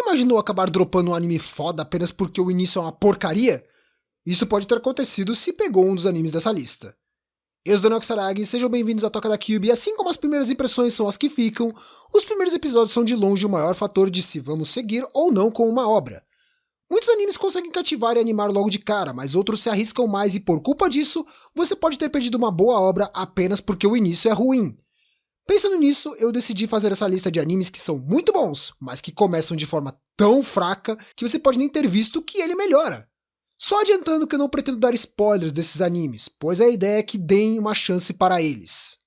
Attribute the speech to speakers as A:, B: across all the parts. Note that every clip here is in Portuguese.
A: imaginou acabar dropando um anime foda apenas porque o início é uma porcaria? Isso pode ter acontecido se pegou um dos animes dessa lista. Eu sou Daniel Kisaragi, sejam bem-vindos à Toca da Cube, e assim como as primeiras impressões são as que ficam, os primeiros episódios são de longe o maior fator de se vamos seguir ou não com uma obra. Muitos animes conseguem cativar e animar logo de cara, mas outros se arriscam mais e por culpa disso, você pode ter perdido uma boa obra apenas porque o início é ruim. Pensando nisso, eu decidi fazer essa lista de animes que são muito bons, mas que começam de forma tão fraca que você pode nem ter visto que ele melhora. Só adiantando que eu não pretendo dar spoilers desses animes, pois a ideia é que deem uma chance para eles.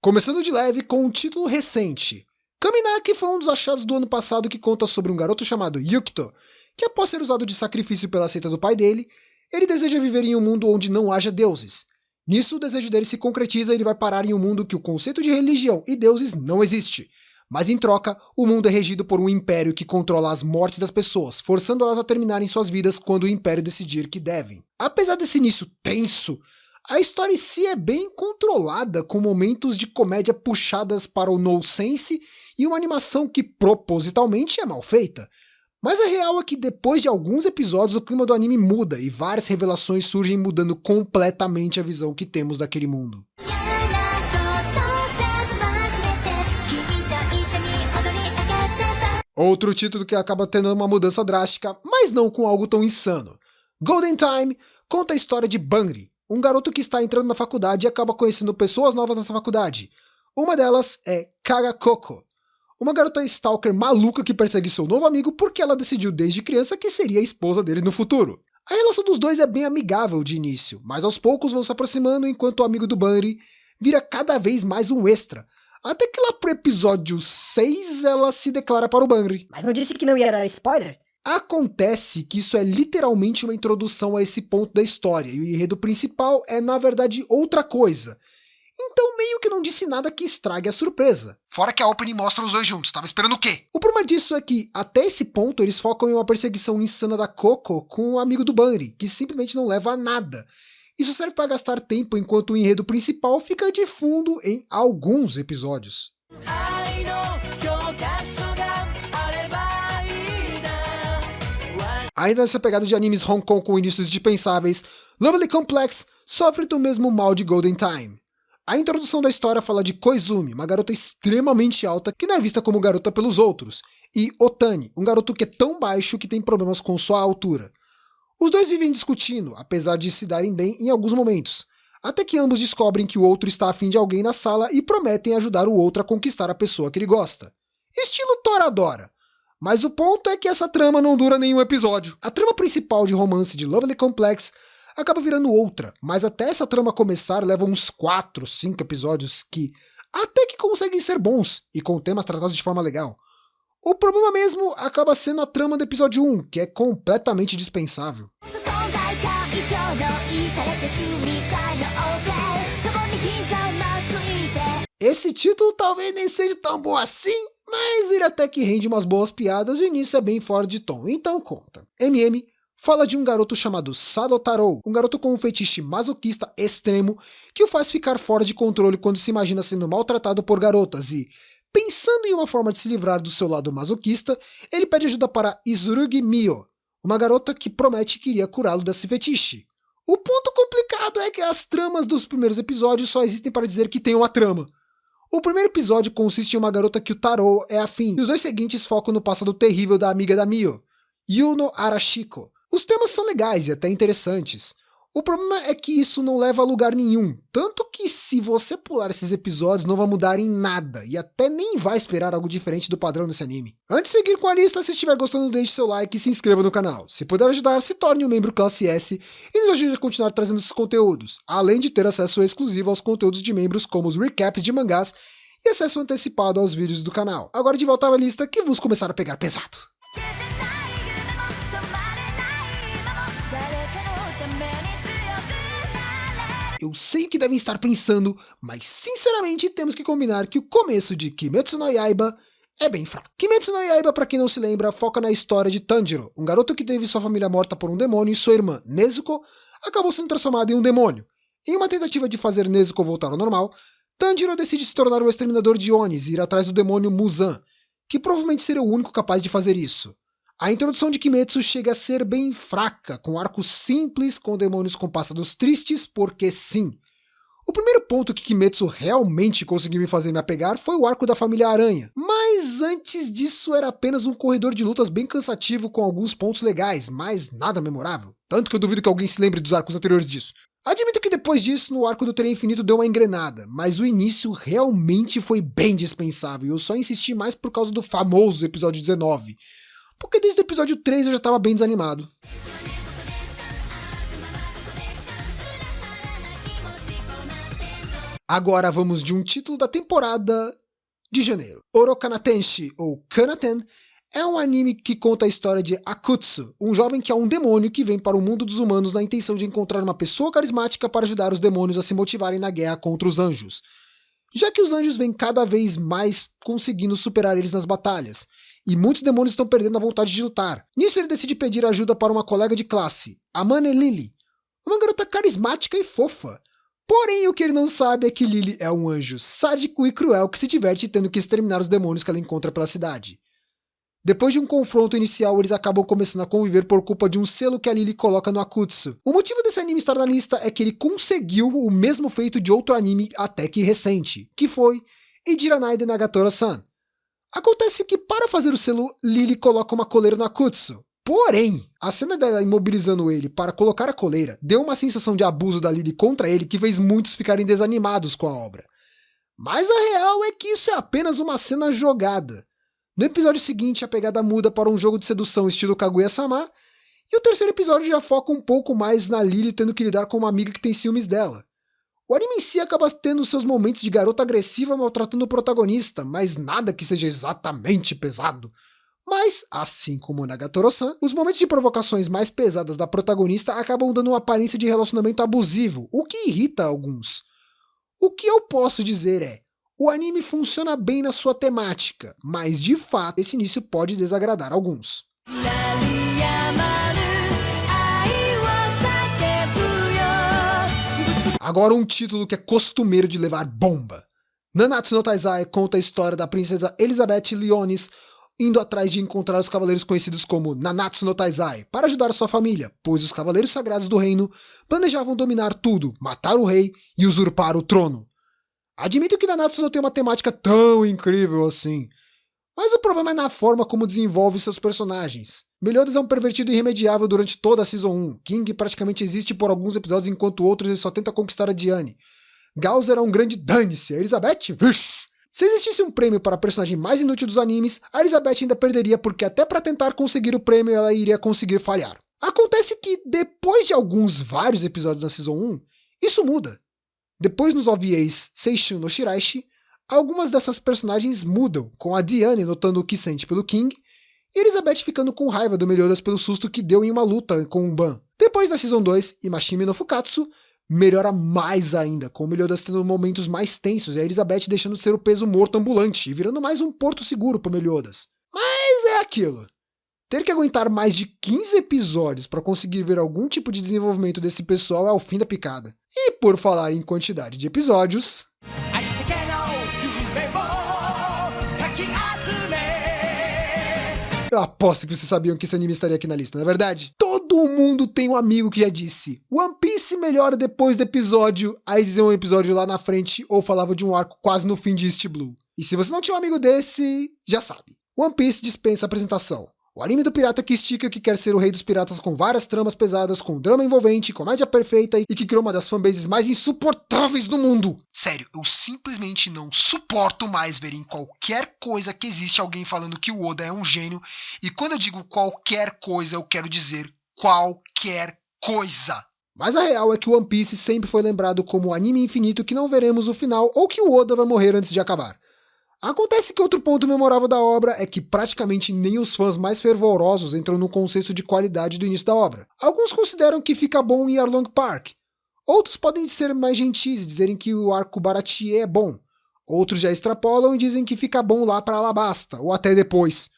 A: Começando de leve com um título recente. Kaminaki foi um dos achados do ano passado que conta sobre um garoto chamado Yukito, que após ser usado de sacrifício pela seita do pai dele, ele deseja viver em um mundo onde não haja deuses. Nisso, o desejo dele se concretiza e ele vai parar em um mundo que o conceito de religião e deuses não existe. Mas em troca, o mundo é regido por um império que controla as mortes das pessoas, forçando elas a terminarem suas vidas quando o império decidir que devem. Apesar desse início tenso, a história em si é bem controlada, com momentos de comédia puxadas para o nonsense e uma animação que propositalmente é mal feita. Mas a real é que depois de alguns episódios o clima do anime muda e várias revelações surgem mudando completamente a visão que temos daquele mundo. Outro título que acaba tendo uma mudança drástica, mas não com algo tão insano. Golden Time conta a história de Bangri, um garoto que está entrando na faculdade e acaba conhecendo pessoas novas nessa faculdade. Uma delas é Kagakoko, uma garota stalker maluca que persegue seu novo amigo porque ela decidiu desde criança que seria a esposa dele no futuro. A relação dos dois é bem amigável de início, mas aos poucos vão se aproximando enquanto o amigo do Bangri vira cada vez mais um extra. Até que lá pro episódio 6 ela se declara para o Bangri.
B: Mas não disse que não ia dar spoiler?
A: Acontece que isso é literalmente uma introdução a esse ponto da história, e o enredo principal é na verdade outra coisa. Então meio que não disse nada que estrague a surpresa. Fora que a opening mostra os dois juntos, tava esperando o quê? O problema disso é que, até esse ponto, eles focam em uma perseguição insana da Coco com o amigo do Bangri, que simplesmente não leva a nada. Isso serve para gastar tempo enquanto o enredo principal fica de fundo em alguns episódios. Ainda nessa pegada de animes Hong Kong com inícios dispensáveis, Lovely Complex sofre do mesmo mal de Golden Time. A introdução da história fala de Koizumi, uma garota extremamente alta que não é vista como garota pelos outros, e Otani, um garoto que é tão baixo que tem problemas com sua altura. Os dois vivem discutindo, apesar de se darem bem em alguns momentos, até que ambos descobrem que o outro está afim de alguém na sala e prometem ajudar o outro a conquistar a pessoa que ele gosta. Estilo Toradora. Mas o ponto é que essa trama não dura nenhum episódio. A trama principal de romance de Lovely Complex acaba virando outra, mas até essa trama começar leva uns 4, 5 episódios que até que conseguem ser bons e com temas tratados de forma legal. O problema mesmo acaba sendo a trama do episódio 1, que é completamente dispensável. Esse título talvez nem seja tão bom assim, mas ele até que rende umas boas piadas e o início é bem fora de tom, então conta. MM fala de um garoto chamado Sado Taro, um garoto com um fetiche masoquista extremo que o faz ficar fora de controle quando se imagina sendo maltratado por garotas e, pensando em uma forma de se livrar do seu lado masoquista, ele pede ajuda para Izurugi Mio, uma garota que promete que iria curá-lo desse fetiche. O ponto complicado é que as tramas dos primeiros episódios só existem para dizer que tem uma trama. O primeiro episódio consiste em uma garota que o Taro é afim, e os dois seguintes focam no passado terrível da amiga da Mio, Yuno Arashiko. Os temas são legais e até interessantes. O problema é que isso não leva a lugar nenhum, tanto que se você pular esses episódios não vai mudar em nada, e até nem vai esperar algo diferente do padrão desse anime. Antes de seguir com a lista, se estiver gostando deixe seu like e se inscreva no canal. Se puder ajudar, se torne um membro classe S e nos ajude a continuar trazendo esses conteúdos, além de ter acesso exclusivo aos conteúdos de membros como os recaps de mangás e acesso antecipado aos vídeos do canal. Agora de volta à lista que vamos começar a pegar pesado. Eu sei o que devem estar pensando, mas sinceramente temos que combinar que o começo de Kimetsu no Yaiba é bem fraco. Kimetsu no Yaiba, pra quem não se lembra, foca na história de Tanjiro, um garoto que teve sua família morta por um demônio e sua irmã, Nezuko, acabou sendo transformada em um demônio. Em uma tentativa de fazer Nezuko voltar ao normal, Tanjiro decide se tornar o exterminador de Onis e ir atrás do demônio Muzan, que provavelmente seria o único capaz de fazer isso. A introdução de Kimetsu chega a ser bem fraca, com arcos simples, com demônios com passados tristes, porque sim. O primeiro ponto que Kimetsu realmente conseguiu me fazer me apegar foi o arco da família Aranha, mas antes disso era apenas um corredor de lutas bem cansativo com alguns pontos legais, mas nada memorável. Tanto que eu duvido que alguém se lembre dos arcos anteriores disso. Admito que depois disso, no arco do Trem Infinito deu uma engrenada, mas o início realmente foi bem dispensável e eu só insisti mais por causa do famoso episódio 19, porque desde o episódio 3 eu já estava bem desanimado. Agora vamos de um título da temporada de janeiro. Orokanatenshi, ou Kanaten, é um anime que conta a história de Akutsu, um jovem que é um demônio que vem para o mundo dos humanos na intenção de encontrar uma pessoa carismática para ajudar os demônios a se motivarem na guerra contra os anjos, já que os anjos vêm cada vez mais conseguindo superar eles nas batalhas, e muitos demônios estão perdendo a vontade de lutar. Nisso ele decide pedir ajuda para uma colega de classe, Amane Lily, uma garota carismática e fofa. Porém, o que ele não sabe é que Lily é um anjo sádico e cruel que se diverte tendo que exterminar os demônios que ela encontra pela cidade. Depois de um confronto inicial, eles acabam começando a conviver por culpa de um selo que a Lily coloca no Akutsu. O motivo desse anime estar na lista é que ele conseguiu o mesmo feito de outro anime até que recente, que foi Ijiranai de Nagatoro-san. Acontece que para fazer o selo, Lily coloca uma coleira no Akutsu. Porém, a cena dela imobilizando ele para colocar a coleira deu uma sensação de abuso da Lily contra ele que fez muitos ficarem desanimados com a obra. Mas a real é que isso é apenas uma cena jogada. No episódio seguinte, a pegada muda para um jogo de sedução estilo Kaguya-sama, e o terceiro episódio já foca um pouco mais na Lily tendo que lidar com uma amiga que tem ciúmes dela. O anime em si acaba tendo seus momentos de garota agressiva maltratando o protagonista, mas nada que seja exatamente pesado. Mas, assim como Nagatoro-san, os momentos de provocações mais pesadas da protagonista acabam dando uma aparência de relacionamento abusivo, o que irrita alguns. O que eu posso dizer é, o anime funciona bem na sua temática, mas de fato esse início pode desagradar alguns. Agora um título que é costumeiro de levar bomba. Nanatsu no Taizai conta a história da princesa Elizabeth Leonis indo atrás de encontrar os cavaleiros conhecidos como Nanatsu no Taizai para ajudar sua família, pois os cavaleiros sagrados do reino planejavam dominar tudo, matar o rei e usurpar o trono. Admito que Nanatsu não tem uma temática tão incrível assim, mas o problema é na forma como desenvolve seus personagens. Meliodas é um pervertido irremediável durante toda a Season 1, King praticamente existe por alguns episódios enquanto outros ele só tenta conquistar a Diane. Gauser é um grande dane-se, a Elizabeth, vixi! Se existisse um prêmio para a personagem mais inútil dos animes, a Elizabeth ainda perderia porque até para tentar conseguir o prêmio ela iria conseguir falhar. Acontece que depois de vários episódios da Season 1, isso muda. Depois nos OVAs Seishun no Shiraishi, algumas dessas personagens mudam, com a Diane notando o que sente pelo King, e Elizabeth ficando com raiva do Meliodas pelo susto que deu em uma luta com o Ban. Depois da Season 2, Imashimi no Fukatsu, melhora mais ainda, com o Meliodas tendo momentos mais tensos e a Elizabeth deixando de ser o peso morto ambulante e virando mais um porto seguro pro Meliodas. Mas é aquilo. Ter que aguentar mais de 15 episódios para conseguir ver algum tipo de desenvolvimento desse pessoal é o fim da picada. E por falar em quantidade de episódios... Eu aposto que vocês sabiam que esse anime estaria aqui na lista, não é verdade? Todo mundo tem um amigo que já disse One Piece melhora depois do episódio, aí dizia um episódio lá na frente ou falava de um arco quase no fim de East Blue. E se você não tinha um amigo desse, já sabe. One Piece dispensa apresentação. O anime do pirata que estica, que quer ser o rei dos piratas com várias tramas pesadas, com drama envolvente, comédia perfeita e que criou uma das fanbases mais insuportáveis do mundo. Sério, eu simplesmente não suporto mais ver em qualquer coisa que existe alguém falando que o Oda é um gênio, e quando eu digo qualquer coisa, eu quero dizer qualquer coisa. Mas a real é que o One Piece sempre foi lembrado como o anime infinito que não veremos o final ou que o Oda vai morrer antes de acabar. Acontece que outro ponto memorável da obra é que praticamente nem os fãs mais fervorosos entram no consenso de qualidade do início da obra. Alguns consideram que fica bom em Arlong Park. Outros podem ser mais gentis e dizerem que o arco Baratie é bom. Outros já extrapolam e dizem que fica bom lá para Alabasta, ou até depois.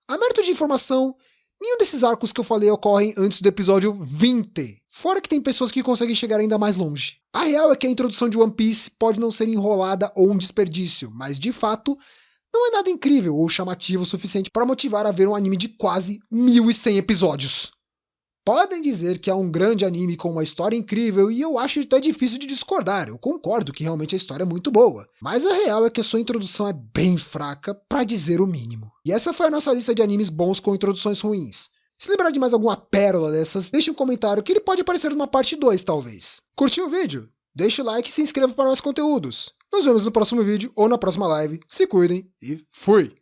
A: A mérito de informação, Nenhum desses arcos que eu falei ocorrem antes do episódio 20. Fora que tem pessoas que conseguem chegar ainda mais longe. A real é que a introdução de One Piece pode não ser enrolada ou um desperdício, mas de fato não é nada incrível ou chamativo o suficiente para motivar a ver um anime de quase 1100 episódios. Podem dizer que é um grande anime com uma história incrível e eu acho até difícil de discordar, eu concordo que realmente a história é muito boa. Mas a real é que a sua introdução é bem fraca, pra dizer o mínimo. E essa foi a nossa lista de animes bons com introduções ruins. Se lembrar de mais alguma pérola dessas, deixe um comentário que ele pode aparecer numa parte 2 talvez. Curtiu o vídeo? Deixe o like e se inscreva para mais conteúdos. Nos vemos no próximo vídeo ou na próxima live. Se cuidem e fui!